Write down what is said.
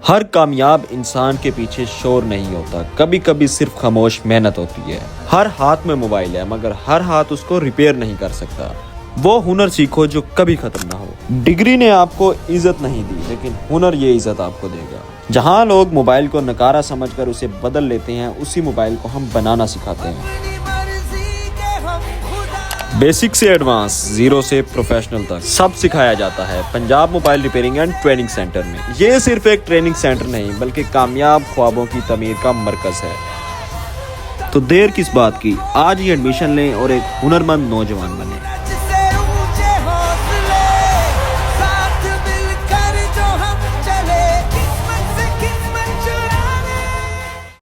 हर कामयाब इंसान के पीछे शोर नहीं होता, कभी कभी सिर्फ खामोश मेहनत होती है। हर हाथ में मोबाइल है मगर हर हाथ उसको रिपेयर नहीं कर सकता। वो हुनर सीखो जो कभी खत्म ना हो। डिग्री ने आपको इज्जत नहीं दी लेकिन हुनर ये इज्जत आपको देगा। जहाँ लोग मोबाइल को नकारा समझकर उसे बदल लेते हैं, उसी मोबाइल को हम बनाना सिखाते हैं। बेसिक से एडवांस, जीरो से प्रोफेशनल तक सब सिखाया जाता है Punjab mobile repairing and training centre में। ये सिर्फ एक ट्रेनिंग सेंटर नहीं बल्कि कामयाब ख्वाबों की तमीर का मरकज है। तो देर किस बात की, आज ही एडमिशन लें और एक हुनरमंद नौजवान बने।